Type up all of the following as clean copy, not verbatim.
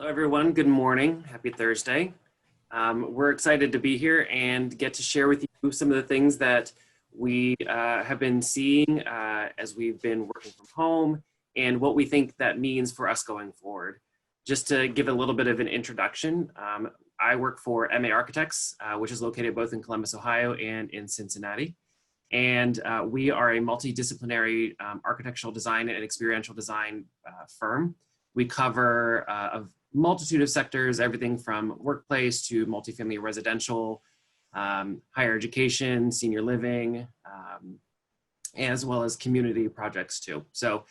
Hello, everyone. Good morning. Happy Thursday. We're excited to be here and get to share with you some of the things that we have been seeing as we've been working from home and what we think that means for us going forward. Just to give a little bit of an introduction, I work for M+A Architects, which is located both in Columbus, Ohio and in Cincinnati. And we are a multidisciplinary architectural design and experiential design firm. We cover a multitude of sectors, everything from workplace to multifamily residential, higher education, senior living, as well as community projects too. So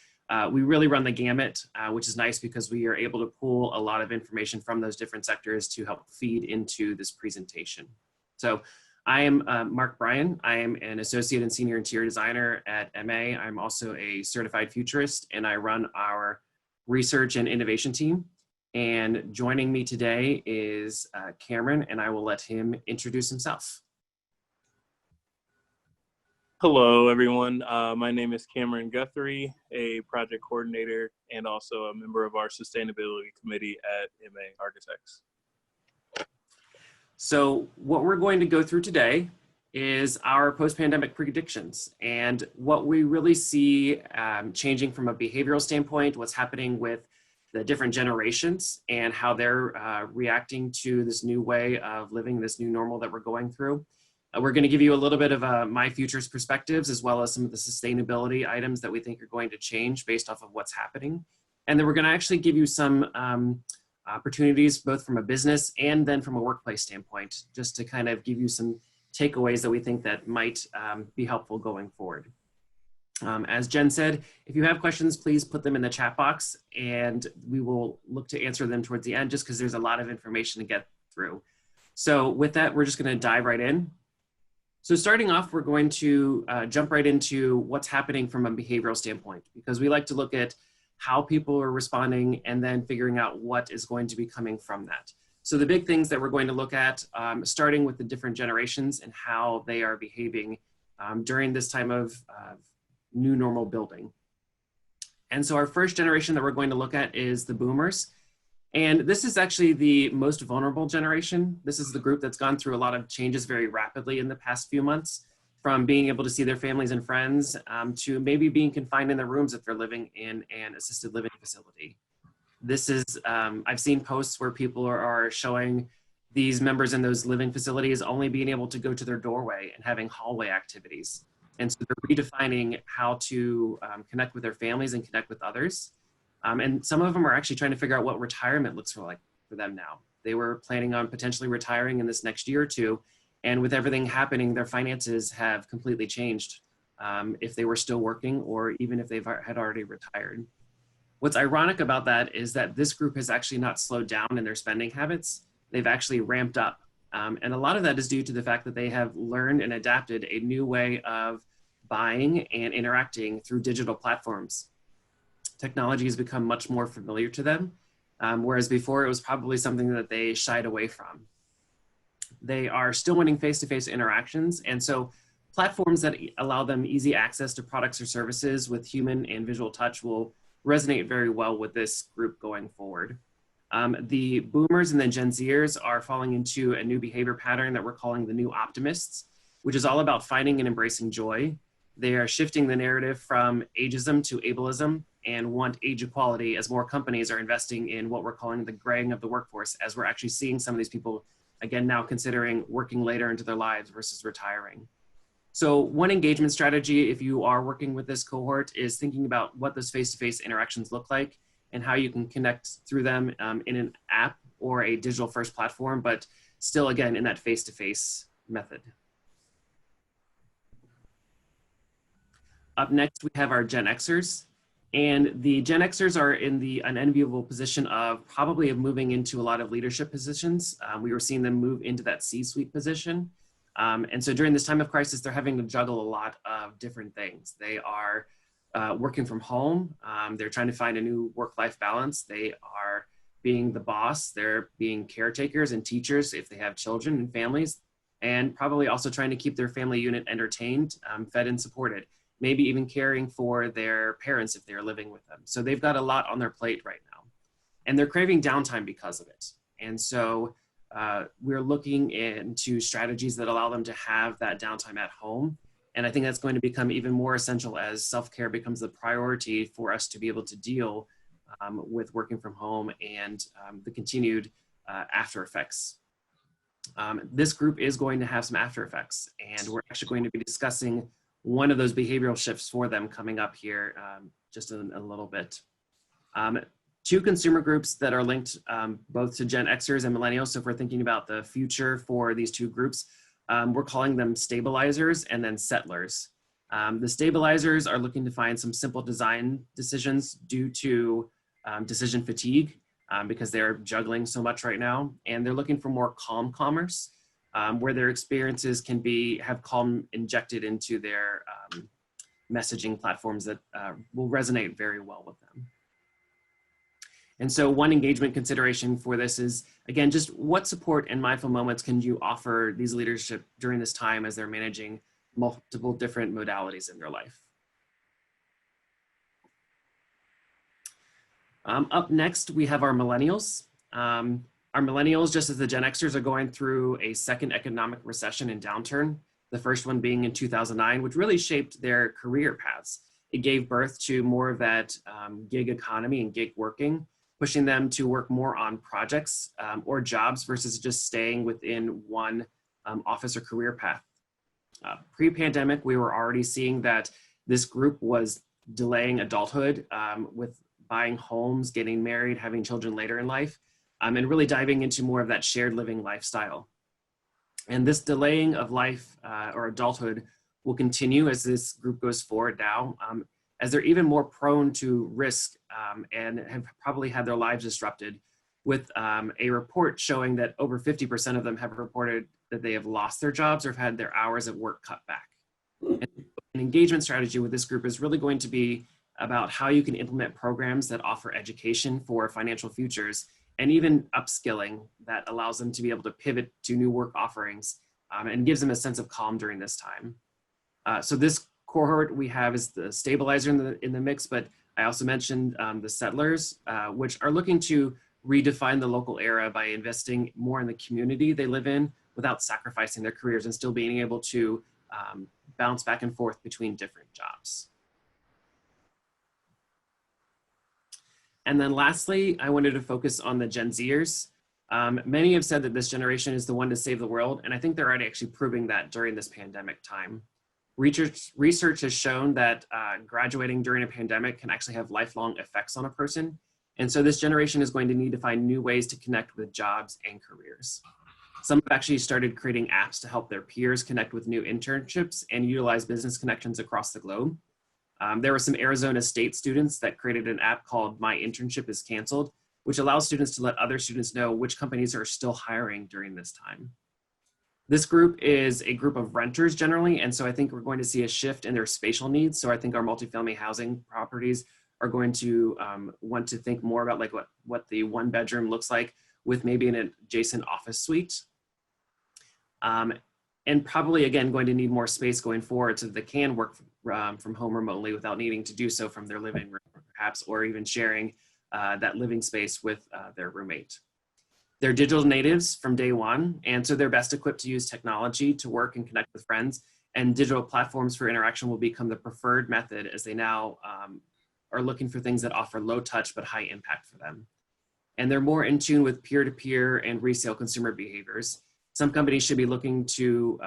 we really run the gamut, which is nice because we are able to pull a lot of information from those different sectors to help feed into this presentation. So I am Mark Bryan. I am an associate and senior interior designer at M+A. I'm also a certified futurist, and I run our research and innovation team. And joining me today is Cameron, and I will let him introduce himself. Hello, everyone. My name is Cameron Guthrie, a project coordinator and also a member of our sustainability committee at M+A Architects. So what we're going to go through today is our post-pandemic predictions and what we really see changing from a behavioral standpoint, what's happening with the different generations and how they're reacting to this new way of living, this new normal that we're going through. We're going to give you a little bit of my futurist perspectives, as well as some of the sustainability items that we think are going to change based off of what's happening. And then we're going to actually give you some opportunities, both from a business and then from a workplace standpoint, just to kind of give you some takeaways that we think that might be helpful going forward. As Jen said, if you have questions, please put them in the chat box and we will look to answer them towards the end, just because there's a lot of information to get through. So with that, we're just going to dive right in. So starting off, we're going to jump right into what's happening from a behavioral standpoint, because we like to look at how people are responding and then figuring out what is going to be coming from that. So the big things that we're going to look at, starting with the different generations and how they are behaving during this time of new normal building. And so our first generation that we're going to look at is the boomers. And this is actually the most vulnerable generation. This is the group that's gone through a lot of changes very rapidly in the past few months, from being able to see their families and friends to maybe being confined in their rooms if they're living in an assisted living facility. This is, I've seen posts where people are showing these members in those living facilities only being able to go to their doorway and having hallway activities. And so they're redefining how to connect with their families and connect with others. And some of them are actually trying to figure out what retirement looks like for them now. They were planning on potentially retiring in this next year or two. And with everything happening, their finances have completely changed if they were still working or even if they had already retired. What's ironic about that is that this group has actually not slowed down in their spending habits. They've actually ramped up. And a lot of that is due to the fact that they have learned and adapted a new way of buying and interacting through digital platforms. Technology has become much more familiar to them, whereas before it was probably something that they shied away from. They are still wanting face-to-face interactions, and so platforms that allow them easy access to products or services with human and visual touch will resonate very well with this group going forward. The boomers and the Gen Zers are falling into a new behavior pattern that we're calling the new optimists, which is all about finding and embracing joy. They are shifting the narrative from ageism to ableism and want age equality as more companies are investing in what we're calling the graying of the workforce, as we're actually seeing some of these people, again, now considering working later into their lives versus retiring. So one engagement strategy, if you are working with this cohort, is thinking about what those face-to-face interactions look like and how you can connect through them in an app or a digital first platform, but still, again, in that face-to-face method. Up next, we have our Gen Xers. And the Gen Xers are in the unenviable position of probably moving into a lot of leadership positions. We were seeing them move into that C-suite position. And so during this time of crisis, they're having to juggle a lot of different things. They are working from home. They're trying to find a new work-life balance. They are being the boss. They're being caretakers and teachers if they have children and families, and probably also trying to keep their family unit entertained, fed and supported. Maybe even caring for their parents if they're living with them. So they've got a lot on their plate right now. and they're craving downtime because of it. And so we're looking into strategies that allow them to have that downtime at home. And I think that's going to become even more essential as self-care becomes the priority for us to be able to deal with working from home and the continued after effects. This group is going to have some after effects, and we're actually going to be discussing one of those behavioral shifts for them coming up here just in a little bit. Two consumer groups that are linked both to Gen Xers and millennials. So if we're thinking about the future for these two groups, we're calling them stabilizers and then settlers. The stabilizers are looking to find some simple design decisions due to decision fatigue because they're juggling so much right now. And they're looking for more calm commerce where their experiences can have calm injected into their messaging platforms that will resonate very well with them. And so one engagement consideration for this is, again, just what support and mindful moments can you offer these leadership during this time as they're managing multiple different modalities in their life? Up next, we have our millennials. Our millennials, just as the Gen Xers, are going through a second economic recession and downturn, the first one being in 2009, which really shaped their career paths. It gave birth to more of that gig economy and gig working, pushing them to work more on projects or jobs versus just staying within one office or career path. Pre-pandemic, we were already seeing that this group was delaying adulthood with buying homes, getting married, having children later in life, and really diving into more of that shared living lifestyle. And this delaying of life or adulthood will continue as this group goes forward now, as they're even more prone to risk and have probably had their lives disrupted, with a report showing that over 50% of them have reported that they have lost their jobs or have had their hours at work cut back. And an engagement strategy with this group is really going to be about how you can implement programs that offer education for financial futures and even upskilling that allows them to be able to pivot to new work offerings and gives them a sense of calm during this time. So this cohort we have is the stabilizer in the mix, but I also mentioned the settlers, which are looking to redefine the local era by investing more in the community they live in without sacrificing their careers and still being able to bounce back and forth between different jobs. And then lastly, I wanted to focus on the Gen Zers. Many have said that this generation is the one to save the world, and I think they're already actually proving that during this pandemic time. Research has shown that graduating during a pandemic can actually have lifelong effects on a person. And so this generation is going to need to find new ways to connect with jobs and careers. Some have actually started creating apps to help their peers connect with new internships and utilize business connections across the globe. There were some Arizona State students that created an app called My Internship is Canceled, which allows students to let other students know which companies are still hiring during this time. This group is a group of renters generally, and so I think we're going to see a shift in their spatial needs. So I think our multifamily housing properties are going to want to think more about like what the one bedroom looks like with maybe an adjacent office suite. And probably, again, going to need more space going forward so that they can work from home remotely without needing to do so from their living room, perhaps, or even sharing that living space with their roommate. They're digital natives from day one, and so they're best equipped to use technology to work and connect with friends, and digital platforms for interaction will become the preferred method as they now are looking for things that offer low touch but high impact for them. And they're more in tune with peer-to-peer and resale consumer behaviors. Some companies should be looking to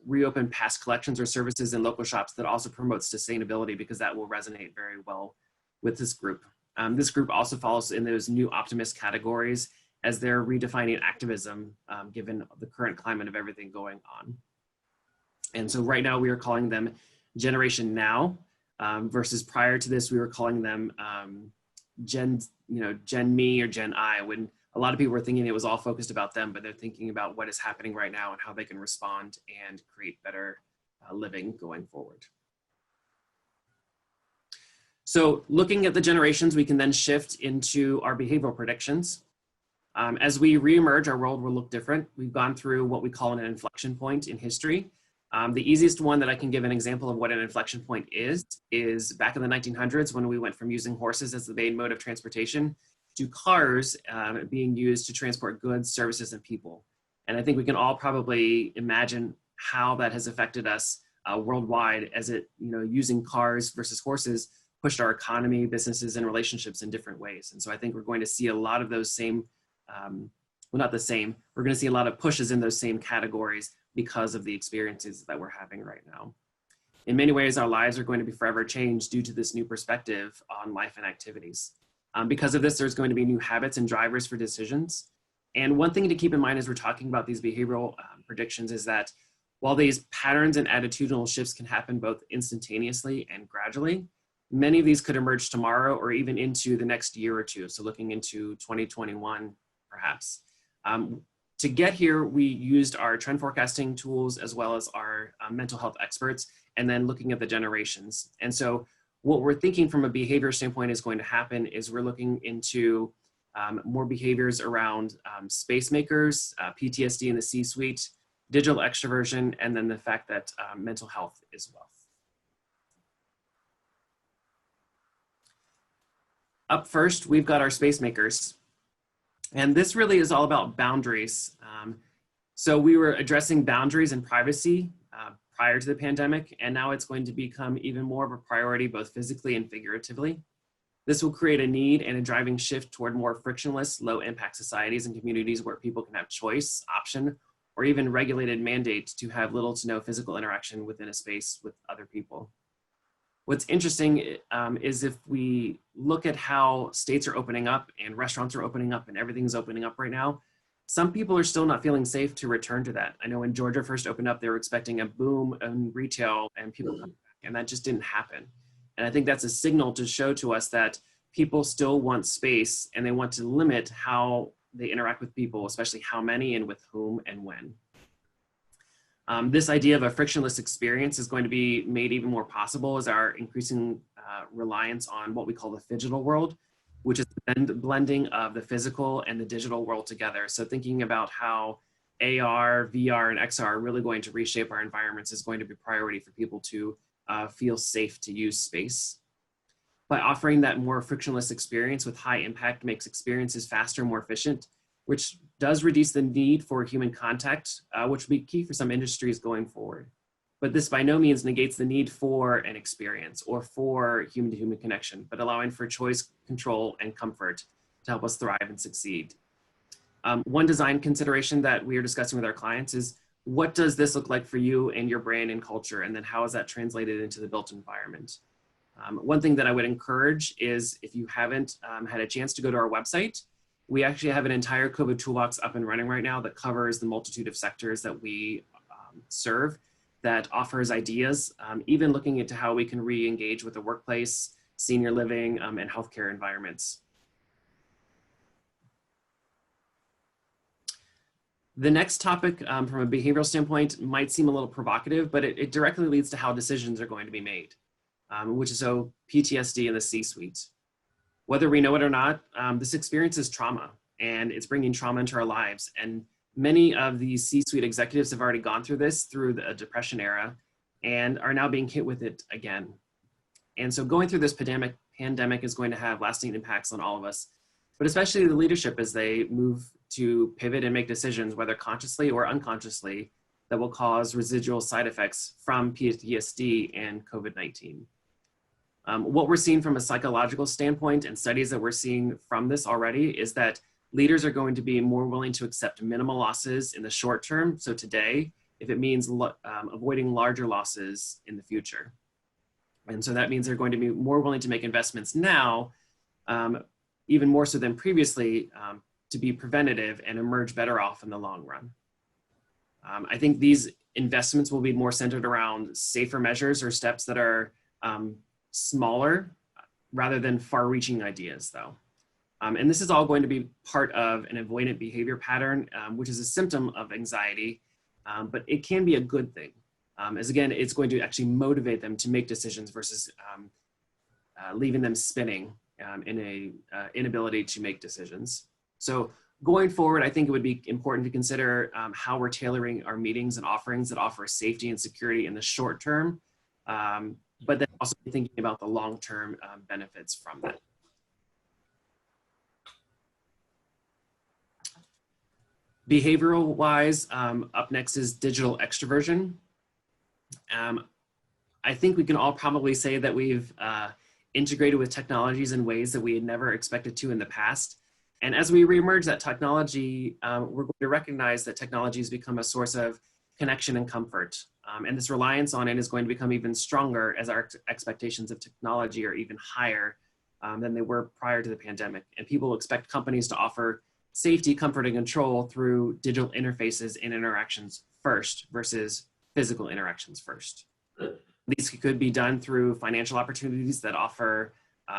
reopen past collections or services in local shops that also promotes sustainability because that will resonate very well with this group. This group also falls in those new optimist categories as they're redefining activism given the current climate of everything going on. And so right now we are calling them Generation Now versus prior to this we were calling them Gen Me or Gen I, when a lot of people were thinking it was all focused about them, but they're thinking about what is happening right now and how they can respond and create better living going forward. So looking at the generations, we can then shift into our behavioral predictions. As we reemerge, our world will look different. We've gone through what we call an inflection point in history. The easiest one that I can give an example of what an inflection point is back in the 1900s when we went from using horses as the main mode of transportation to cars being used to transport goods, services, and people. And I think we can all probably imagine how that has affected us worldwide, as it, using cars versus horses pushed our economy, businesses, and relationships in different ways. And so I think we're going to see a lot of those same, well, not the same, we're going to see a lot of pushes in those same categories because of the experiences that we're having right now. In many ways, our lives are going to be forever changed due to this new perspective on life and activities. Because of this, there's going to be new habits and drivers for decisions. And one thing to keep in mind as we're talking about these behavioral predictions is that while these patterns and attitudinal shifts can happen both instantaneously and gradually, many of these could emerge tomorrow or even into the next year or two. So looking into 2021, perhaps. To get here, we used our trend forecasting tools as well as our mental health experts, and then looking at the generations. And so what we're thinking from a behavior standpoint is going to happen is we're looking into more behaviors around space makers, PTSD in the C-suite, digital extroversion, and then the fact that mental health is wealth. Up first, we've got our space makers. And this really is all about boundaries. So we were addressing boundaries and privacy prior to the pandemic, and now it's going to become even more of a priority, both physically and figuratively. This will create a need and a driving shift toward more frictionless, low impact societies and communities where people can have choice, option, or even regulated mandate to have little to no physical interaction within a space with other people. What's interesting is if we look at how states are opening up and restaurants are opening up and everything's opening up right now, some people are still not feeling safe to return to that. I know when Georgia first opened up, they were expecting a boom in retail and people coming back, and that just didn't happen. And I think that's a signal to show to us that people still want space and they want to limit how they interact with people, especially how many and with whom and when. This idea of a frictionless experience is going to be made even more possible as our increasing reliance on what we call the phygital world, which is the blending of the physical and the digital world together. So thinking about how AR, VR, and XR are really going to reshape our environments is going to be a priority for people to feel safe to use space. By offering that more frictionless experience with high impact makes experiences faster, more efficient, which does reduce the need for human contact, which will be key for some industries going forward. But this by no means negates the need for an experience or for human-to-human connection, but allowing for choice, control, and comfort to help us thrive and succeed. One design consideration that we are discussing with our clients is, what does this look like for you and your brand and culture? And then how is that translated into the built environment? One thing that I would encourage is, if you haven't had a chance to go to our website, we actually have an entire COVID toolbox up and running right now that covers the multitude of sectors that we serve, that offers ideas, even looking into how we can re-engage with the workplace, senior living, and healthcare environments. The next topic from a behavioral standpoint might seem a little provocative, but it directly leads to how decisions are going to be made, which is so PTSD in the C-suite. Whether we know it or not, this experience is trauma, and it's bringing trauma into our lives. And many of these C-suite executives have already gone through this through the depression era and are now being hit with it again. And so going through this pandemic is going to have lasting impacts on all of us, but especially the leadership as they move to pivot and make decisions, whether consciously or unconsciously, that will cause residual side effects from PTSD and COVID-19. What we're seeing from a psychological standpoint and studies that we're seeing from this already is that leaders are going to be more willing to accept minimal losses in the short term, so today, if it means avoiding larger losses in the future. And so that means they're going to be more willing to make investments now, even more so than previously, to be preventative and emerge better off in the long run. I think these investments will be more centered around safer measures or steps that are smaller rather than far-reaching ideas, though. And this is all going to be part of an avoidant behavior pattern, which is a symptom of anxiety, but it can be a good thing. As again, it's going to actually motivate them to make decisions versus leaving them spinning in a inability to make decisions. So going forward, I think it would be important to consider how we're tailoring our meetings and offerings that offer safety and security in the short term, but then also thinking about the long-term benefits from that. Behavioral wise, up next is digital extroversion. I think we can all probably say that we've integrated with technologies in ways that we had never expected to in the past. And as we reemerge that technology, we're going to recognize that technology has become a source of connection and comfort. And this reliance on it is going to become even stronger as our expectations of technology are even higher than they were prior to the pandemic. And people expect companies to offer safety, comfort, and control through digital interfaces and interactions first versus physical interactions first. These could be done through financial opportunities that offer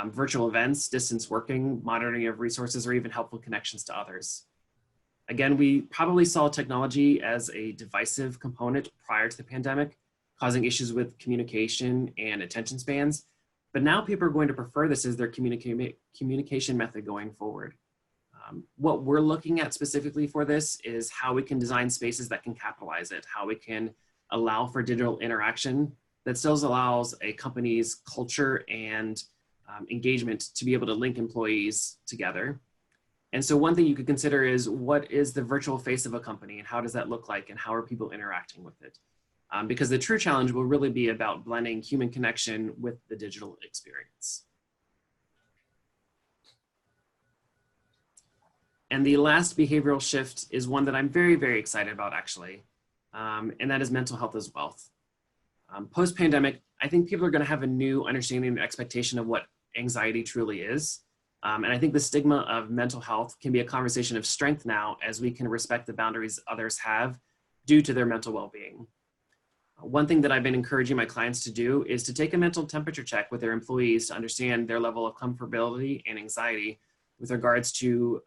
virtual events, distance working, monitoring of resources, or even helpful connections to others. Again, we probably saw technology as a divisive component prior to the pandemic, causing issues with communication and attention spans. But now people are going to prefer this as their communication method going forward. What we're looking at specifically for this is how we can design spaces that can capitalize it, how we can allow for digital interaction that still allows a company's culture and engagement to be able to link employees together. And so one thing you could consider is, what is the virtual face of a company and how does that look like and how are people interacting with it? Because the true challenge will really be about blending human connection with the digital experience. And the last behavioral shift is one that I'm very, very excited about actually, and that is mental health as wealth. Post-pandemic, I think people are going to have a new understanding and expectation of what anxiety truly is. And I think the stigma of mental health can be a conversation of strength now, as we can respect the boundaries others have due to their mental well-being. One thing that I've been encouraging my clients to do is to take a mental temperature check with their employees to understand their level of comfortability and anxiety with regards to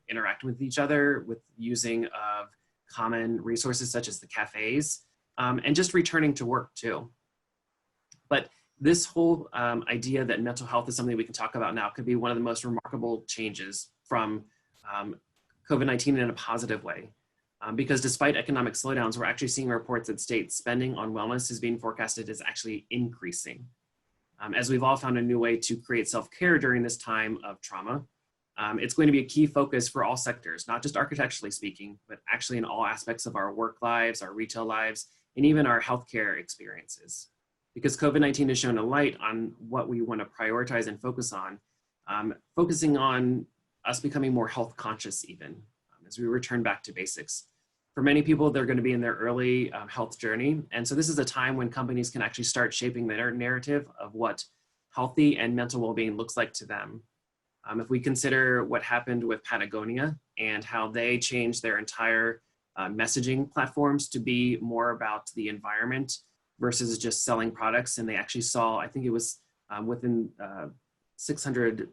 interacting with each other, with using of common resources such as the cafes, and just returning to work too. But this whole idea that mental health is something we can talk about now could be one of the most remarkable changes from COVID-19 in a positive way. Because despite economic slowdowns, we're actually seeing reports that state spending on wellness is being forecasted as actually increasing. As we've all found a new way to create self-care during this time of trauma, it's going to be a key focus for all sectors, not just architecturally speaking, but actually in all aspects of our work lives, our retail lives, and even our healthcare experiences. Because COVID-19 has shown a light on what we want to prioritize and focus on, focusing on us becoming more health conscious even, as we return back to basics. For many people, they're going to be in their early health journey. And so this is a time when companies can actually start shaping their narrative of what healthy and mental well-being looks like to them. If we consider what happened with Patagonia and how they changed their entire messaging platforms to be more about the environment versus just selling products, and they actually saw, I think it was within $600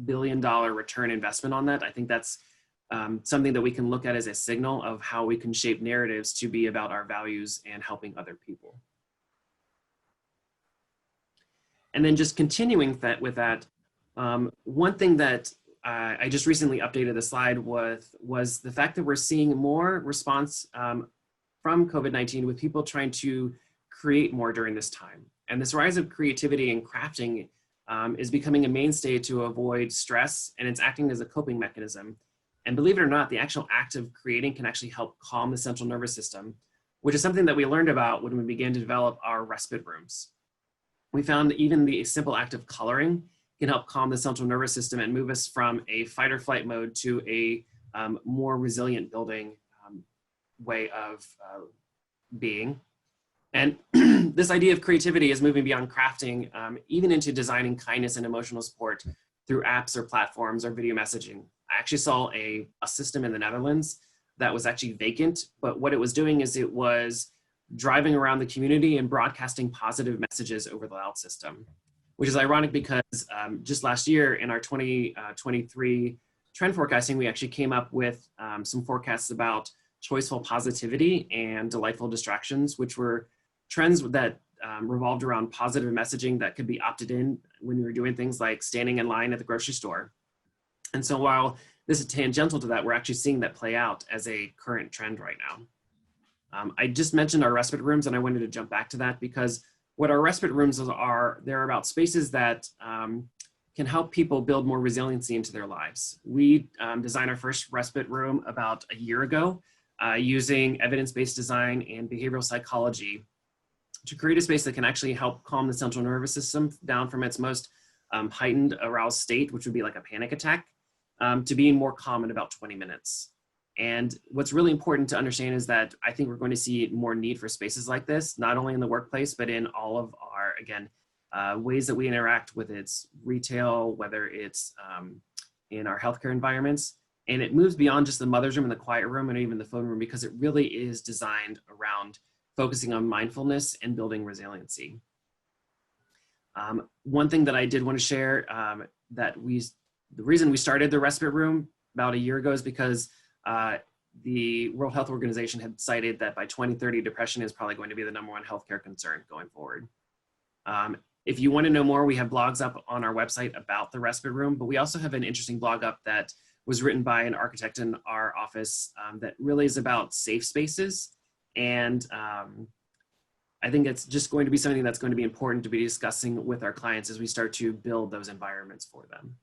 billion return investment on that. I think that's something that we can look at as a signal of how we can shape narratives to be about our values and helping other people. And then just continuing with that, one thing that I just recently updated the slide with was the fact that we're seeing more response from COVID-19 with people trying to create more during this time. And this rise of creativity and crafting is becoming a mainstay to avoid stress, and it's acting as a coping mechanism. And believe it or not, the actual act of creating can actually help calm the central nervous system, which is something that we learned about when we began to develop our respite rooms. We found that even the simple act of coloring can help calm the central nervous system and move us from a fight or flight mode to a more resilient building way of being. And this idea of creativity is moving beyond crafting, even into designing kindness and emotional support through apps or platforms or video messaging. I actually saw a system in the Netherlands that was actually vacant, but what it was doing is it was driving around the community and broadcasting positive messages over the loud system, which is ironic because just last year in our 2023 trend forecasting, we actually came up with some forecasts about choiceful positivity and delightful distractions, which were trends that revolved around positive messaging that could be opted in when we were doing things like standing in line at the grocery store. And so while this is tangential to that, we're actually seeing that play out as a current trend right now. I just mentioned our respite rooms, and I wanted to jump back to that because what our respite rooms are, they're about spaces that can help people build more resiliency into their lives. We designed our first respite room about a year ago using evidence-based design and behavioral psychology to create a space that can actually help calm the central nervous system down from its most heightened aroused state, which would be like a panic attack, to being more calm in about 20 minutes. And what's really important to understand is that I think we're going to see more need for spaces like this, not only in the workplace, but in all of our, again, ways that we interact with its retail, whether it's in our healthcare environments. And it moves beyond just the mother's room and the quiet room and even the phone room, because it really is designed around focusing on mindfulness and building resiliency. One thing that I did want to share the reason we started the respite room about a year ago is because the World Health Organization had cited that by 2030, depression is probably going to be the #1 healthcare concern going forward. If you want to know more, we have blogs up on our website about the respite room, but we also have an interesting blog up that was written by an architect in our office that really is about safe spaces. And I think it's just going to be something that's going to be important to be discussing with our clients as we start to build those environments for them.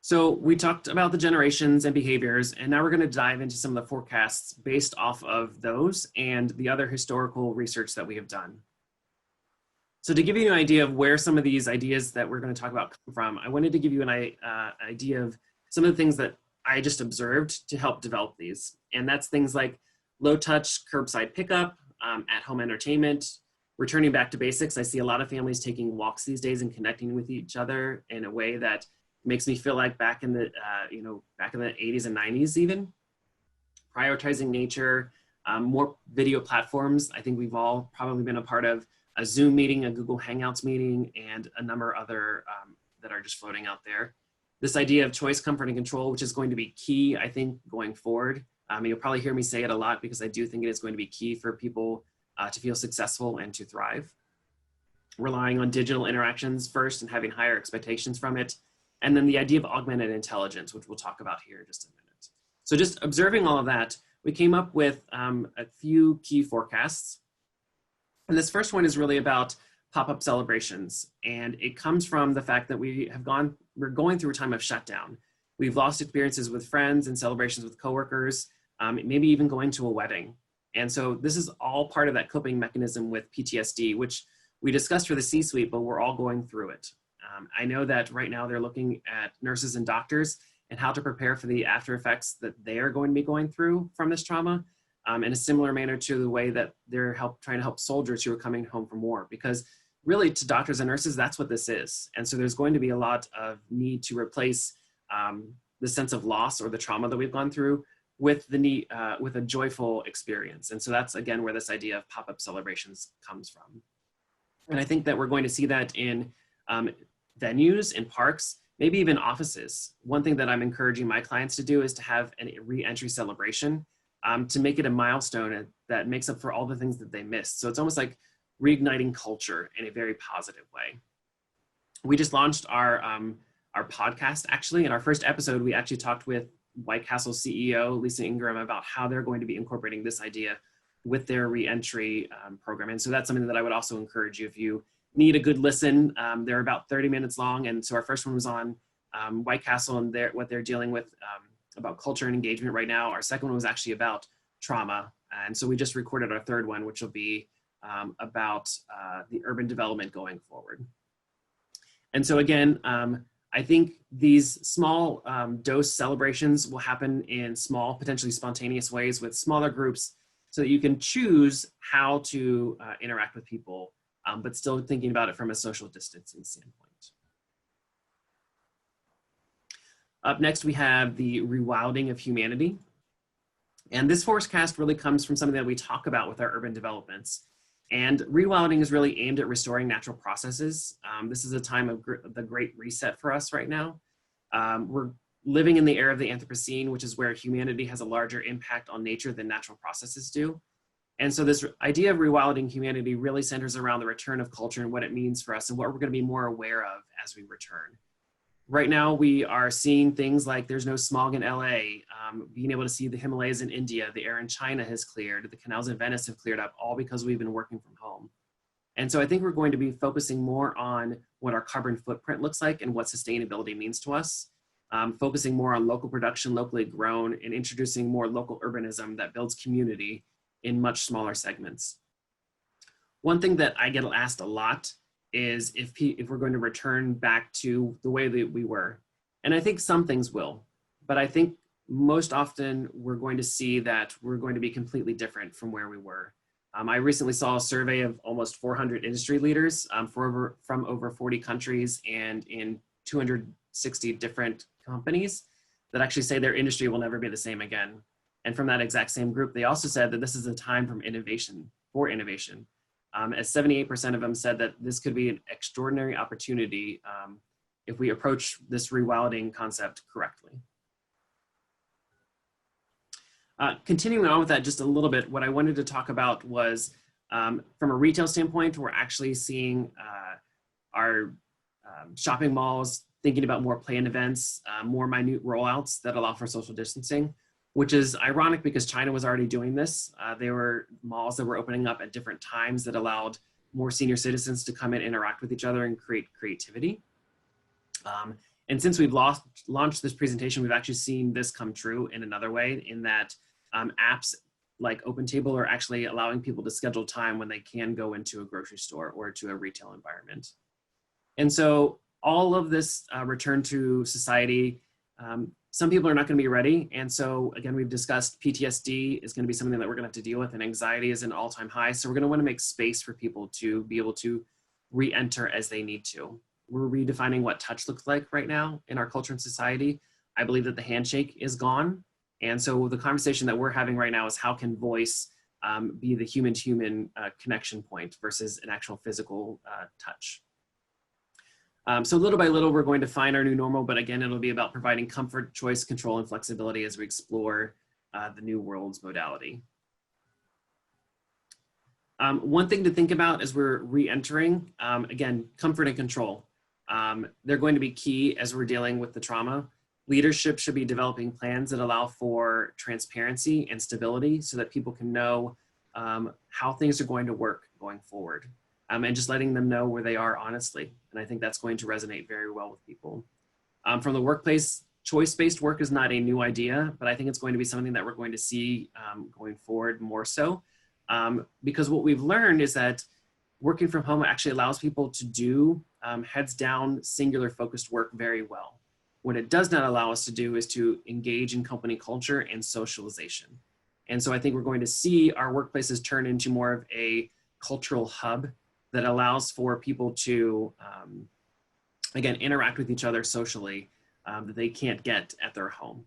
So we talked about the generations and behaviors, and now we're going to dive into some of the forecasts based off of those and the other historical research that we have done. So to give you an idea of where some of these ideas that we're going to talk about come from, I wanted to give you an idea of some of the things that I just observed to help develop these. And that's things like low touch curbside pickup, at-home entertainment, returning back to basics. I see a lot of families taking walks these days and connecting with each other in a way that makes me feel like back in the, back in the 80s and 90s even. Prioritizing nature, more video platforms. I think we've all probably been a part of a Zoom meeting, a Google Hangouts meeting, and a number of other that are just floating out there. This idea of choice, comfort, and control, which is going to be key, I think, going forward. You'll probably hear me say it a lot because I do think it is going to be key for people to feel successful and to thrive. Relying on digital interactions first and having higher expectations from it. And then the idea of augmented intelligence, which we'll talk about here in just a minute. So just observing all of that, we came up with a few key forecasts. And this first one is really about pop-up celebrations. And it comes from the fact that we're going through a time of shutdown. We've lost experiences with friends and celebrations with coworkers, maybe even going to a wedding. And so this is all part of that coping mechanism with PTSD, which we discussed for the C-suite, but we're all going through it. I know that right now they're looking at nurses and doctors and how to prepare for the after effects that they are going to be going through from this trauma in a similar manner to the way that they're trying to help soldiers who are coming home from war. Because really to doctors and nurses, that's what this is. And so there's going to be a lot of need to replace the sense of loss or the trauma that we've gone through with the need, with a joyful experience. And so that's, again, where this idea of pop-up celebrations comes from. And I think that we're going to see that in venues, in parks, maybe even offices. One thing that I'm encouraging my clients to do is to have a re-entry celebration to make it a milestone that makes up for all the things that they missed. So it's almost like reigniting culture in a very positive way. We just launched our podcast, actually. In our first episode, we actually talked with White Castle CEO, Lisa Ingram, about how they're going to be incorporating this idea with their re-entry program. And so that's something that I would also encourage you if you need a good listen. They're about 30 minutes long. And so our first one was on White Castle and what they're dealing with about culture and engagement right now. Our second one was actually about trauma. And so we just recorded our third one, which will be about the urban development going forward. And so again, I think these small dose celebrations will happen in small, potentially spontaneous ways with smaller groups so that you can choose how to interact with people, but still thinking about it from a social distancing standpoint. Up next, we have the rewilding of humanity. And this forecast really comes from something that we talk about with our urban developments. And rewilding is really aimed at restoring natural processes. This is a time of the great reset for us right now. We're living in the era of the Anthropocene, which is where humanity has a larger impact on nature than natural processes do. And so this idea of rewilding humanity really centers around the return of culture and what it means for us and what we're going to be more aware of as we return. Right now, we are seeing things like there's no smog in LA, being able to see the Himalayas in India, the air in China has cleared, the canals in Venice have cleared up, all because we've been working from home. And so I think we're going to be focusing more on what our carbon footprint looks like and what sustainability means to us, focusing more on local production, locally grown, and introducing more local urbanism that builds community in much smaller segments. One thing that I get asked a lot is if we're going to return back to the way that we were. And I think some things will, but I think most often we're going to see that we're going to be completely different from where we were. I recently saw a survey of almost 400 industry leaders from over 40 countries and in 260 different companies that actually say their industry will never be the same again. And from that exact same group, they also said that this is a time for innovation. As 78% of them said that this could be an extraordinary opportunity if we approach this rewilding concept correctly. Continuing on with that just a little bit, what I wanted to talk about was from a retail standpoint, we're actually seeing our shopping malls thinking about more planned events, more minute rollouts that allow for social distancing, which is ironic because China was already doing this. There were malls that were opening up at different times that allowed more senior citizens to come and interact with each other and create creativity. And since we've launched this presentation, we've actually seen this come true in another way, in that apps like OpenTable are actually allowing people to schedule time when they can go into a grocery store or to a retail environment. And so all of this return to society, some people are not going to be ready. And so again, we've discussed PTSD is going to be something that we're going to have to deal with, and anxiety is an all-time high. So we're going to want to make space for people to be able to re-enter as they need to. We're redefining what touch looks like right now in our culture and society. I believe that the handshake is gone. And so the conversation that we're having right now is how can voice be the human-to-human connection point versus an actual physical touch. So little by little, we're going to find our new normal, but again, it'll be about providing comfort, choice, control, and flexibility as we explore the new world's modality. One thing to think about as we're re-entering, again, comfort and control. They're going to be key as we're dealing with the trauma. Leadership should be developing plans that allow for transparency and stability so that people can know how things are going to work going forward. And just letting them know where they are honestly. And I think that's going to resonate very well with people. From the workplace, choice-based work is not a new idea, but I think it's going to be something that we're going to see going forward more so. Because what we've learned is that working from home actually allows people to do heads down, singular focused work very well. What it does not allow us to do is to engage in company culture and socialization. And so I think we're going to see our workplaces turn into more of a cultural hub that allows for people to, again, interact with each other socially that they can't get at their home.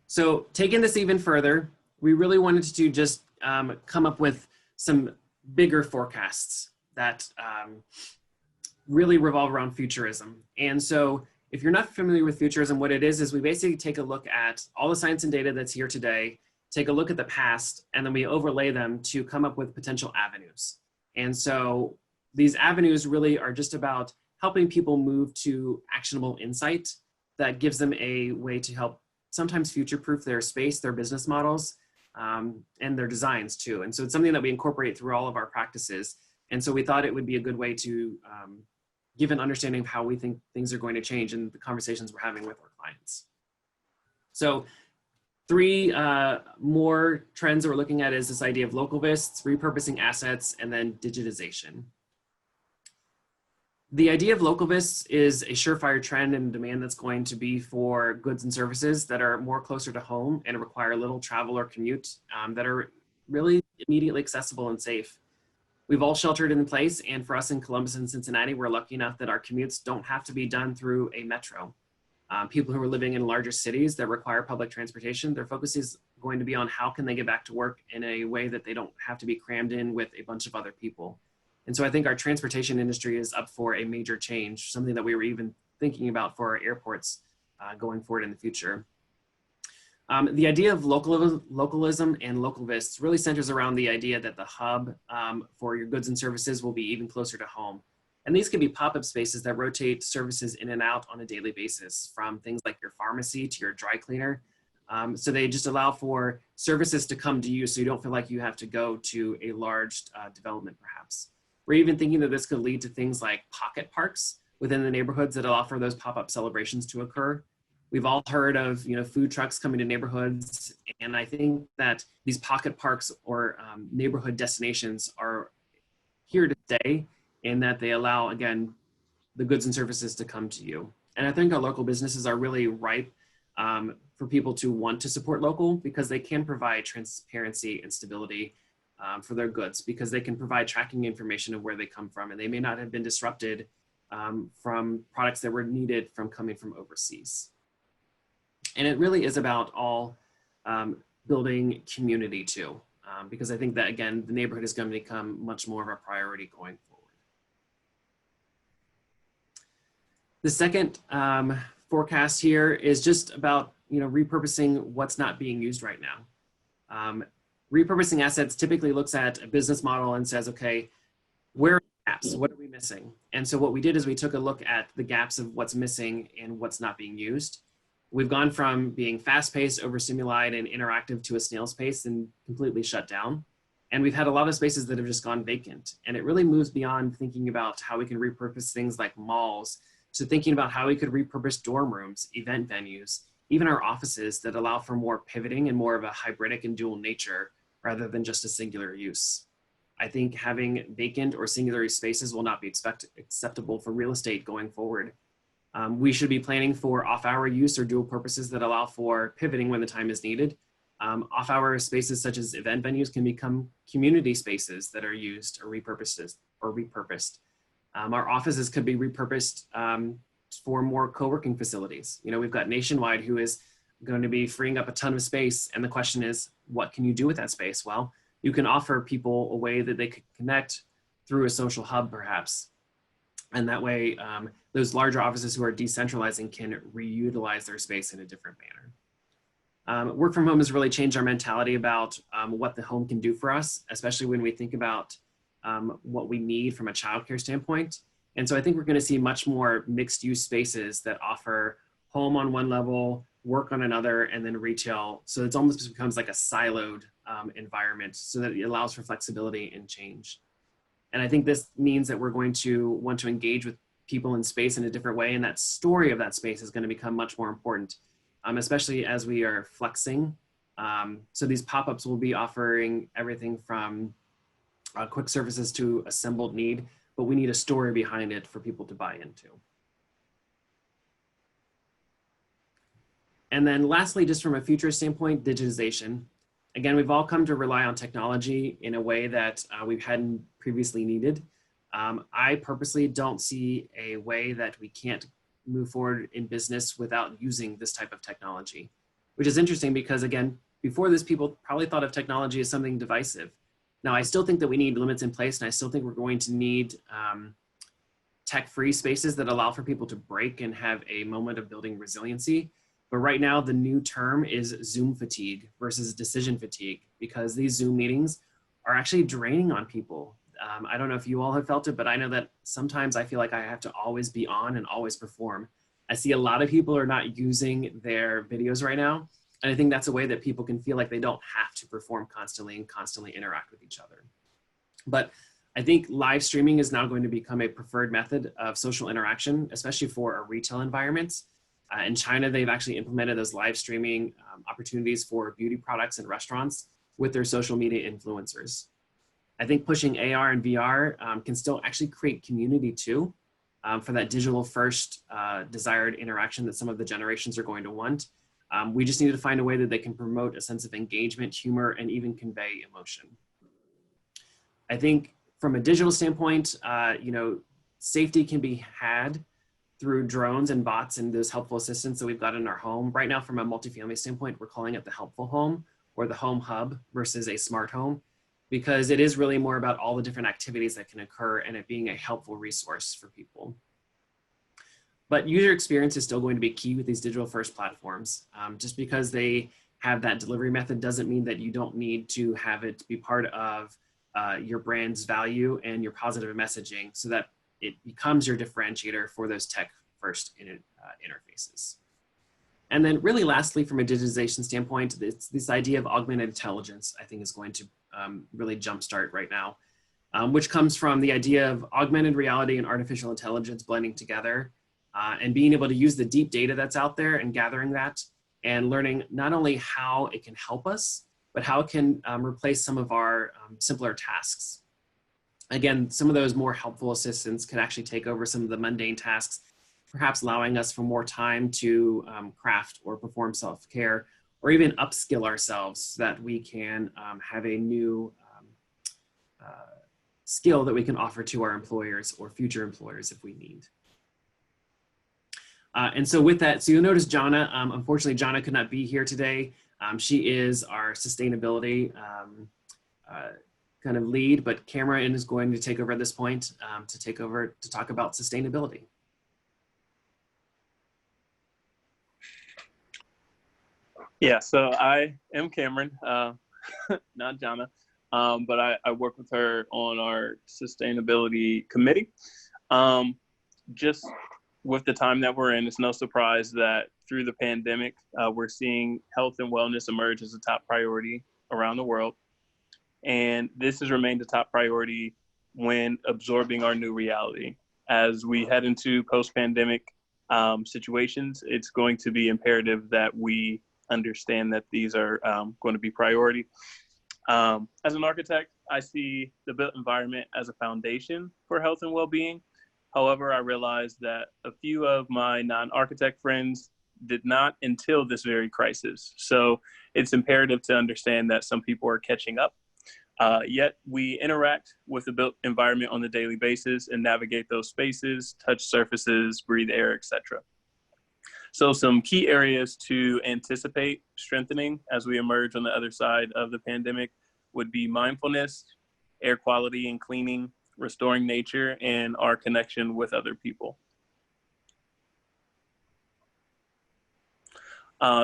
So taking this even further, we really wanted to just come up with some bigger forecasts that really revolve around futurism. And so if you're not familiar with futurism, what it is we basically take a look at all the science and data that's here today, take a look at the past, and then we overlay them to come up with potential avenues. And so these avenues really are just about helping people move to actionable insight that gives them a way to help sometimes future-proof their space, their business models, and their designs too. And so it's something that we incorporate through all of our practices. And so we thought it would be a good way to give an understanding of how we think things are going to change in the conversations we're having with our clients. So 3 more trends that we're looking at is this idea of localists, repurposing assets, and then digitization. The idea of localists is a surefire trend and demand that's going to be for goods and services that are more closer to home and require little travel or commute that are really immediately accessible and safe. We've all sheltered in place, and for us in Columbus and Cincinnati, we're lucky enough that our commutes don't have to be done through a metro. People who are living in larger cities that require public transportation, their focus is going to be on how can they get back to work in a way that they don't have to be crammed in with a bunch of other people. And so I think our transportation industry is up for a major change, something that we were even thinking about for our airports going forward in the future. The idea of localism and localists really centers around the idea that the hub for your goods and services will be even closer to home. And these can be pop-up spaces that rotate services in and out on a daily basis, from things like your pharmacy to your dry cleaner, So they just allow for services to come to you so you don't feel like you have to go to a large development perhaps. We're even thinking that this could lead to things like pocket parks within the neighborhoods that allow for those pop-up celebrations to occur. We've all heard of food trucks coming to neighborhoods, and I think that these pocket parks or neighborhood destinations are here to stay in that they allow, again, the goods and services to come to you. And I think our local businesses are really ripe for people to want to support local because they can provide transparency and stability for their goods because they can provide tracking information of where they come from and they may not have been disrupted from products that were needed from coming from overseas. And it really is about all building community too, because I think that, again, the neighborhood is going to become much more of a priority going forward. The second forecast here is just about repurposing what's not being used right now. Repurposing assets typically looks at a business model and says, okay, where are the gaps? What are we missing? And so what we did is we took a look at the gaps of what's missing and what's not being used. We've gone from being fast-paced, overstimulated, and interactive to a snail's pace and completely shut down. And we've had a lot of spaces that have just gone vacant. And it really moves beyond thinking about how we can repurpose things like malls to thinking about how we could repurpose dorm rooms, event venues, even our offices that allow for more pivoting and more of a hybridic and dual nature rather than just a singular use. I think having vacant or singular spaces will not be acceptable for real estate going forward. We should be planning for off-hour use or dual purposes that allow for pivoting when the time is needed. Off-hour spaces such as event venues can become community spaces that are used or repurposed. Our offices could be repurposed for more co-working facilities. We've got Nationwide who is going to be freeing up a ton of space. And the question is, what can you do with that space? Well, you can offer people a way that they could connect through a social hub perhaps. And that way, those larger offices who are decentralizing can reutilize their space in a different manner. Work from home has really changed our mentality about what the home can do for us, especially when we think about what we need from a childcare standpoint. And so I think we're going to see much more mixed use spaces that offer home on one level, work on another, and then retail. So it almost becomes like a siloed environment so that it allows for flexibility and change. And I think this means that we're going to want to engage with people in space in a different way. And that story of that space is going to become much more important, especially as we are flexing. So these pop-ups will be offering everything from quick services to assembled need, but we need a story behind it for people to buy into. And then lastly, just from a futurist standpoint, digitization. Again, we've all come to rely on technology in a way that we hadn't previously needed. I purposely don't see a way that we can't move forward in business without using this type of technology, which is interesting because, again, before this, people probably thought of technology as something divisive. Now, I still think that we need limits in place, and I still think we're going to need tech-free spaces that allow for people to break and have a moment of building resiliency. But right now, the new term is Zoom fatigue versus decision fatigue, because these Zoom meetings are actually draining on people. I don't know if you all have felt it, but I know that sometimes I feel like I have to always be on and always perform. I see a lot of people are not using their videos right now. And I think that's a way that people can feel like they don't have to perform constantly and constantly interact with each other. But I think live streaming is now going to become a preferred method of social interaction, especially for our retail environments. In China, they've actually implemented those live streaming opportunities for beauty products and restaurants with their social media influencers. I think pushing AR and VR can still actually create community too for that digital first desired interaction that some of the generations are going to want. We just need to find a way that they can promote a sense of engagement, humor, and even convey emotion. I think from a digital standpoint, safety can be had through drones and bots and those helpful assistants that we've got in our home. Right now, from a multifamily standpoint, we're calling it the helpful home or the home hub versus a smart home, because it is really more about all the different activities that can occur and it being a helpful resource for people. But user experience is still going to be key with these digital first platforms. Just because they have that delivery method doesn't mean that you don't need to have it be part of your brand's value and your positive messaging so that it becomes your differentiator for those tech first interfaces. And then really lastly, from a digitization standpoint, it's this idea of augmented intelligence, I think is going to really jumpstart right now, which comes from the idea of augmented reality and artificial intelligence blending together and being able to use the deep data that's out there and gathering that and learning not only how it can help us, but how it can replace some of our simpler tasks. Again, some of those more helpful assistants can actually take over some of the mundane tasks, perhaps allowing us for more time to craft or perform self-care, or even upskill ourselves so that we can have a new skill that we can offer to our employers or future employers if we need. And so with that, so you'll notice Jana, unfortunately, Jana could not be here today. She is our sustainability kind of lead, but Cameron is going to take over at this point to talk about sustainability. Yeah, so I am Cameron, not Jana, but I work with her on our sustainability committee. Just with the time that we're in, it's no surprise that through the pandemic, we're seeing health and wellness emerge as a top priority around the world. And this has remained a top priority when absorbing our new reality. As we head into post-pandemic situations, it's going to be imperative that we understand that these are going to be priority. As an architect, I see the built environment as a foundation for health and well-being. However, I realized that a few of my non-architect friends did not until this very crisis. So it's imperative to understand that some people are catching up. Yet we interact with the built environment on a daily basis and navigate those spaces, touch surfaces, breathe air, etc. So some key areas to anticipate strengthening as we emerge on the other side of the pandemic would be mindfulness, air quality and cleaning, restoring nature, and our connection with other people.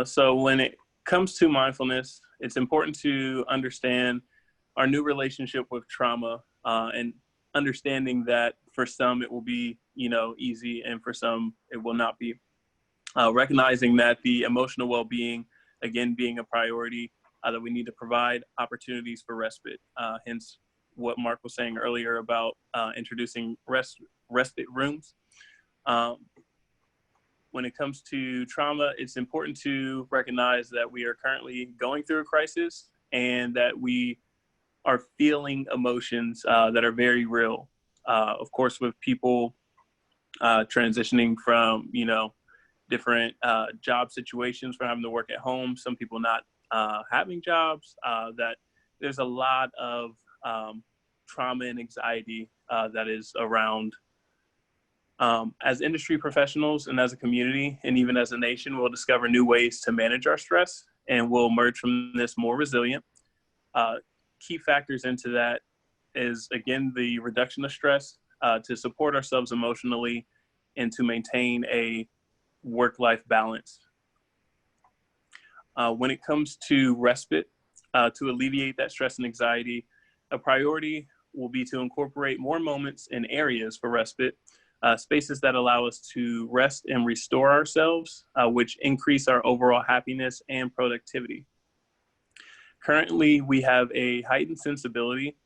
So when it comes to mindfulness, it's important to understand our new relationship with trauma and understanding that for some it will be, easy, and for some it will not be. Recognizing that the emotional well-being, again, being a priority, that we need to provide opportunities for respite. Hence what Mark was saying earlier about introducing respite rooms. When it comes to trauma, it's important to recognize that we are currently going through a crisis and that we are feeling emotions that are very real. Of course, with people transitioning from, different job situations, from having to work at home, some people not having jobs, that there's a lot of trauma and anxiety that is around. As industry professionals and as a community, and even as a nation, we'll discover new ways to manage our stress, and we'll emerge from this more resilient. Key factors into that is, again, the reduction of stress, to support ourselves emotionally and to maintain a work-life balance. When it comes to respite, to alleviate that stress and anxiety, a priority will be to incorporate more moments and areas for respite, spaces that allow us to rest and restore ourselves, which increase our overall happiness and productivity. Currently, we have a heightened sensibility,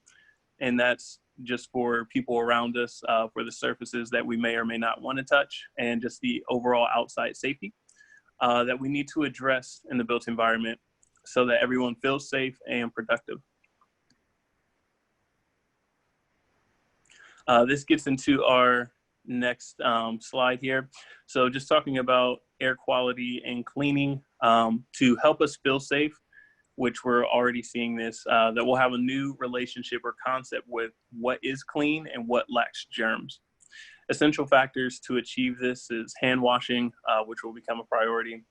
and that's just for people around us, for the surfaces that we may or may not want to touch, and just the overall outside safety that we need to address in the built environment so that everyone feels safe and productive. This gets into our next slide here. So just talking about air quality and cleaning to help us feel safe, which we're already seeing this, that we'll have a new relationship or concept with what is clean and what lacks germs. Essential factors to achieve this is hand washing, which will become a priority,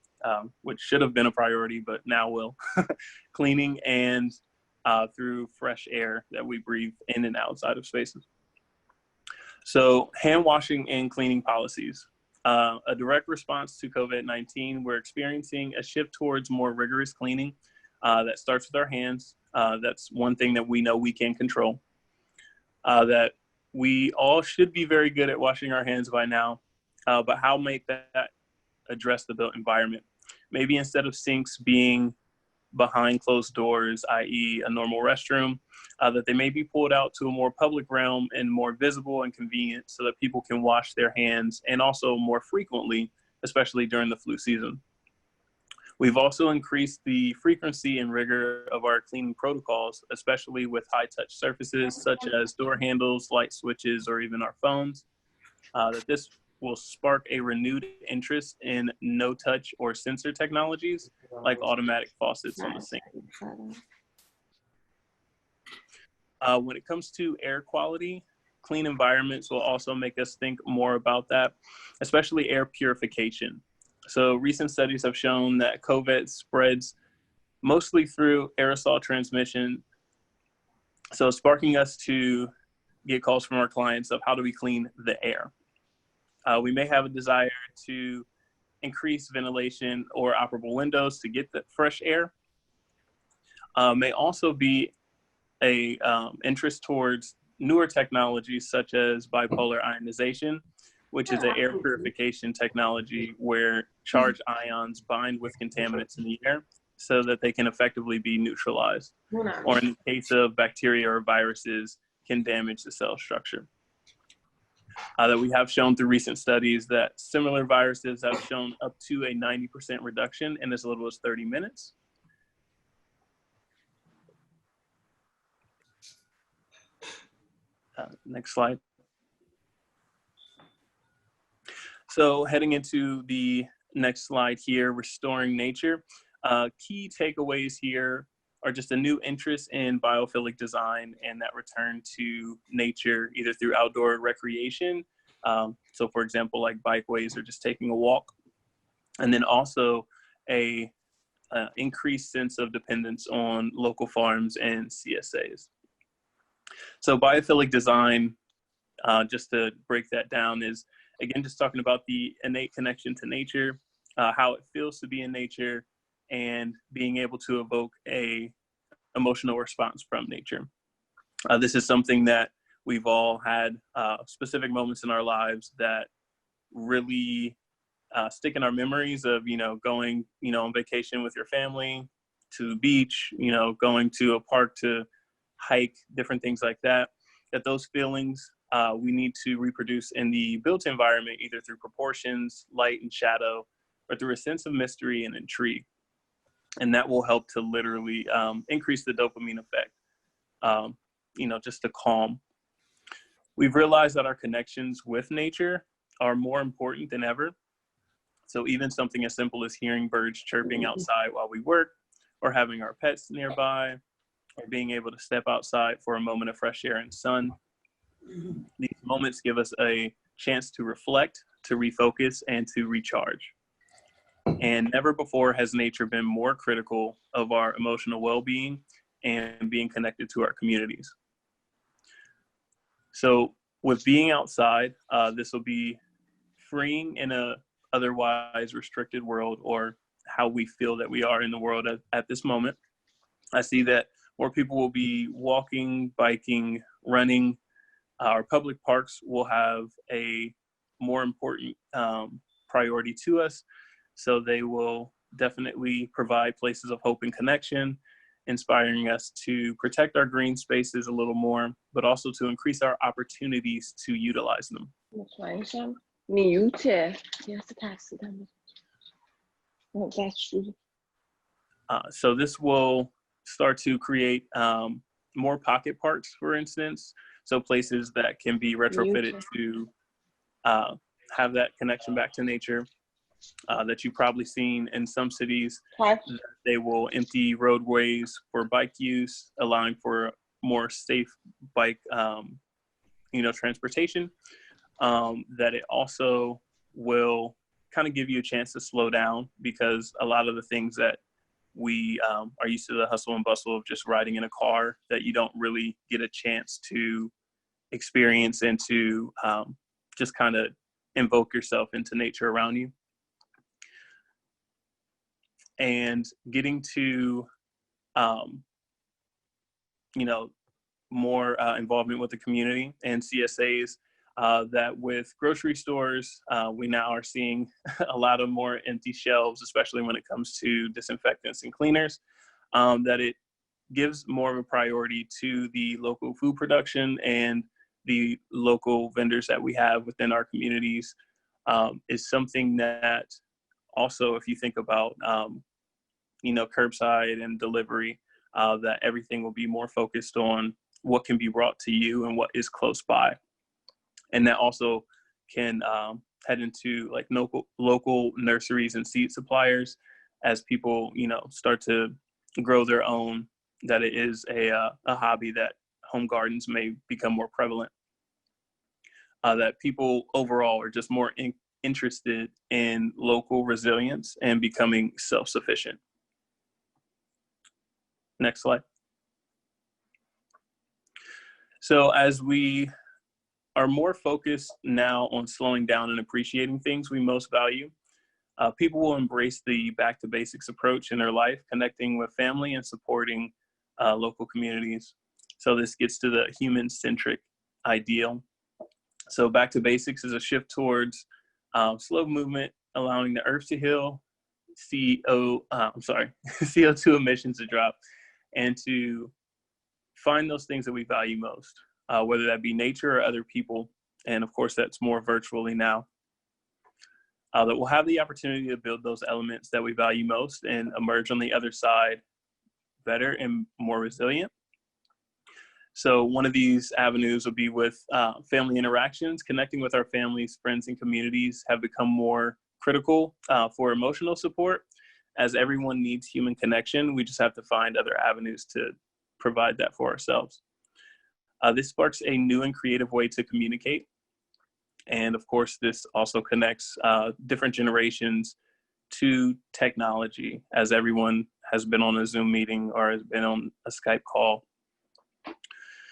which should have been a priority, but now will. Cleaning, and through fresh air that we breathe in and outside of spaces. So hand washing and cleaning policies. A direct response to COVID-19, we're experiencing a shift towards more rigorous cleaning that starts with our hands. That's one thing that we know we can control. That we all should be very good at washing our hands by now, but how make that address the built environment? maybe instead of sinks being behind closed doors, i.e. a normal restroom, that they may be pulled out to a more public realm and more visible and convenient so that people can wash their hands, and also more frequently, especially during the flu season. We've also increased the frequency and rigor of our cleaning protocols, especially with high-touch surfaces such as door handles, light switches, or even our phones, that this will spark a renewed interest in no-touch or sensor technologies like automatic faucets on the sink. When it comes to air quality, clean environments will also make us think more about that, especially air purification. So recent studies have shown that COVID spreads mostly through aerosol transmission, so sparking us to get calls from our clients of how do we clean the air. We may have a desire to increase ventilation or operable windows to get the fresh air. May also be a interest towards newer technologies such as bipolar ionization, which is an air purification technology where charged ions bind with contaminants in the air so that they can effectively be neutralized, or in the case of bacteria or viruses, can damage the cell structure. That we have shown through recent studies that similar viruses have shown up to a 90% reduction in as little as 30 minutes. Next slide. So heading into the next slide here, restoring nature. Key takeaways here are just a new interest in biophilic design and that return to nature, either through outdoor recreation. So for example, like bikeways or just taking a walk. And then also a increased sense of dependence on local farms and CSAs. So biophilic design, just to break that down, is again, just talking about the innate connection to nature, how it feels to be in nature, and being able to evoke a emotional response from nature. This is something that we've all had specific moments in our lives that really stick in our memories of, going, on vacation with your family to the beach, going to a park to hike, different things like that, that those feelings we need to reproduce in the built environment, either through proportions, light and shadow, or through a sense of mystery and intrigue. And that will help to literally increase the dopamine effect, just to calm. We've realized that our connections with nature are more important than ever. So even something as simple as hearing birds chirping outside while we work, or having our pets nearby, or being able to step outside for a moment of fresh air and sun. These moments give us a chance to reflect, to refocus, and to recharge. And never before has nature been more critical of our emotional well-being and being connected to our communities. So with being outside, this will be freeing in a otherwise restricted world, or how we feel that we are in the world at this moment. I see that more people will be walking, biking, running. Our public parks will have a more important priority to us. So they will definitely provide places of hope and connection, inspiring us to protect our green spaces a little more, but also to increase our opportunities to utilize them. So this will start to create more pocket parks, for instance. So places that can be retrofitted to have that connection back to nature. That you've probably seen in some cities. They will empty roadways for bike use, allowing for more safe bike, transportation. That it also will kind of give you a chance to slow down, because a lot of the things that we are used to, the hustle and bustle of just riding in a car, that you don't really get a chance to experience and to just kind of invoke yourself into nature around you. And getting to, more involvement with the community and CSAs that with grocery stores, we now are seeing a lot of more empty shelves, especially when it comes to disinfectants and cleaners, that it gives more of a priority to the local food production and the local vendors that we have within our communities, is something that also, if you think about, curbside and delivery, that everything will be more focused on what can be brought to you and what is close by. And that also can head into like local nurseries and seed suppliers as people, start to grow their own, that it is a hobby that home gardens may become more prevalent. That people overall are just more interested in local resilience and becoming self-sufficient. Next slide. So as we are more focused now on slowing down and appreciating things we most value, people will embrace the back to basics approach in their life, connecting with family and supporting local communities. So this gets to the human-centric ideal. So back to basics is a shift towards slow movement, allowing the earth to heal, CO2 emissions to drop, and to find those things that we value most, whether that be nature or other people. And of course, that's more virtually now. That we'll have the opportunity to build those elements that we value most and emerge on the other side better and more resilient. So one of these avenues will be with family interactions. Connecting with our families, friends, and communities have become more critical for emotional support. As everyone needs human connection, we just have to find other avenues to provide that for ourselves. This sparks a new and creative way to communicate. And of course, this also connects different generations to technology, as everyone has been on a Zoom meeting or has been on a Skype call.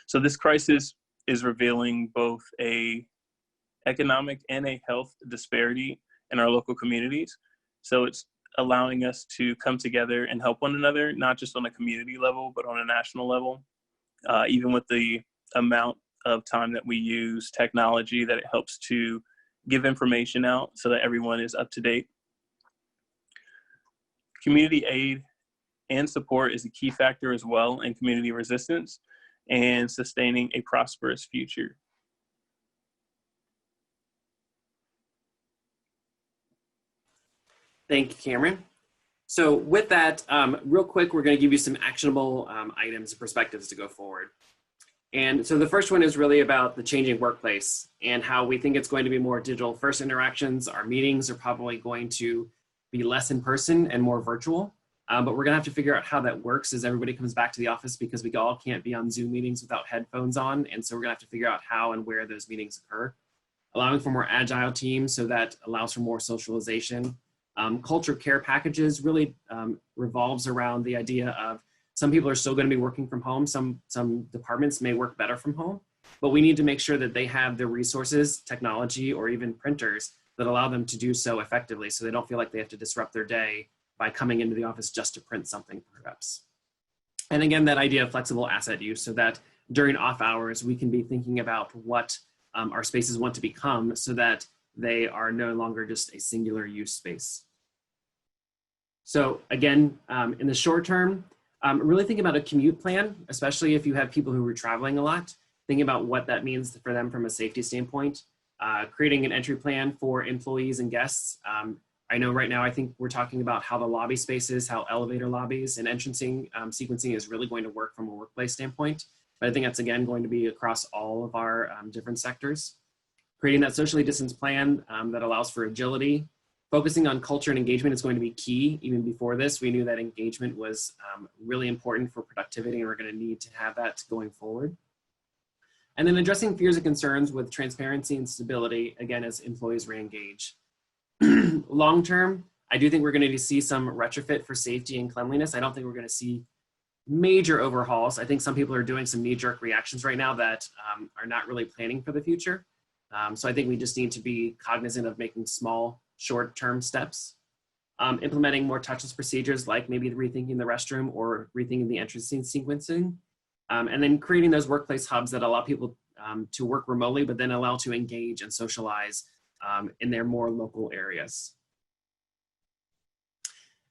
So this crisis is revealing both a economic and a health disparity in our local communities. So it's allowing us to come together and help one another, not just on a community level, but on a national level. Even with the amount of time that we use technology, that it helps to give information out so that everyone is up to date. Community aid and support is a key factor as well in community resistance and sustaining a prosperous future. Thank you, Cameron. So with that, real quick, we're going to give you some actionable items and perspectives to go forward. And so the first one is really about the changing workplace and how we think it's going to be more digital first interactions. Our meetings are probably going to be less in person and more virtual, but we're going to have to figure out how that works as everybody comes back to the office, because we all can't be on Zoom meetings without headphones on. And so we're going to have to figure out how and where those meetings occur, allowing for more agile teams, so that allows for more socialization. Culture care packages really revolves around the idea of some people are still going to be working from home. Some departments may work better from home, but we need to make sure that they have the resources, technology, or even printers that allow them to do so effectively, so they don't feel like they have to disrupt their day by coming into the office just to print something for reps. And again, that idea of flexible asset use, so that during off hours, we can be thinking about what our spaces want to become, so that they are no longer just a singular use space. So again, in the short term, really think about a commute plan, especially if you have people who are traveling a lot. Thinking about what that means for them from a safety standpoint. Creating an entry plan for employees and guests. I know right now, I think we're talking about how the lobby spaces, how elevator lobbies and entrancing sequencing is really going to work from a workplace standpoint. But I think that's, again, going to be across all of our different sectors. Creating that socially distanced plan that allows for agility. Focusing on culture and engagement is going to be key. Even before this, we knew that engagement was really important for productivity, and we're going to need to have that going forward. And then addressing fears and concerns with transparency and stability, again, as employees re-engage. Long term, I do think we're going to see some retrofit for safety and cleanliness. I don't think we're going to see major overhauls. I think some people are doing some knee-jerk reactions right now that are not really planning for the future. So I think we just need to be cognizant of making small, short-term steps. Implementing more touchless procedures, like maybe rethinking the restroom or rethinking the entrance sequencing. And then creating those workplace hubs that allow people to work remotely, but then allow to engage and socialize in their more local areas.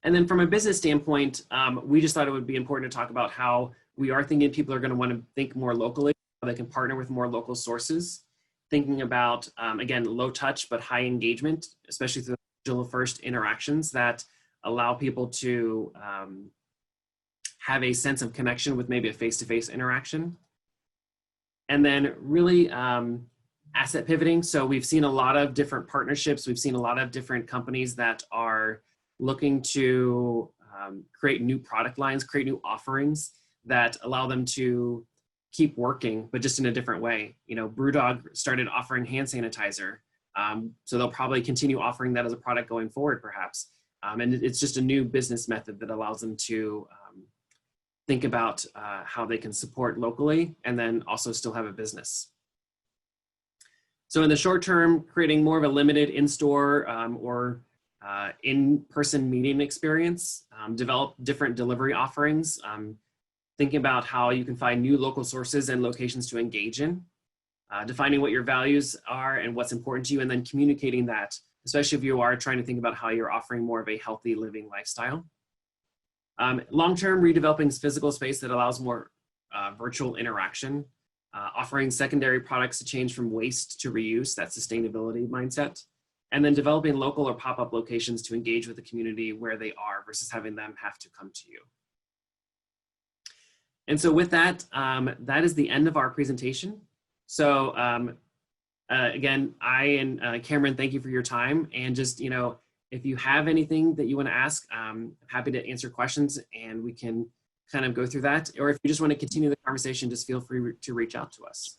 And then from a business standpoint, we just thought it would be important to talk about how we are thinking people are going to want to think more locally, how they can partner with more local sources, thinking about, again, low touch but high engagement, especially through digital first interactions that allow people to have a sense of connection with maybe a face-to-face interaction. And then really asset pivoting. So we've seen a lot of different partnerships. We've seen a lot of different companies that are looking to create new product lines, create new offerings that allow them to keep working, but just in a different way. You know, BrewDog started offering hand sanitizer. So they'll probably continue offering that as a product going forward, perhaps. And it's just a new business method that allows them to think about how they can support locally and then also still have a business. So in the short term, creating more of a limited in-store or in-person meeting experience, develop different delivery offerings, thinking about how you can find new local sources and locations to engage in, defining what your values are and what's important to you, and then communicating that, especially if you are trying to think about how you're offering more of a healthy living lifestyle. Long-term, redeveloping physical space that allows more virtual interaction, offering secondary products to change from waste to reuse, that sustainability mindset, and then developing local or pop-up locations to engage with the community where they are versus having them have to come to you. And so with that, that is the end of our presentation. So again, I and Cameron, thank you for your time. And just, you know, if you have anything that you want to ask, I'm happy to answer questions and we can kind of go through that. Or if you just want to continue the conversation, just feel free to reach out to us.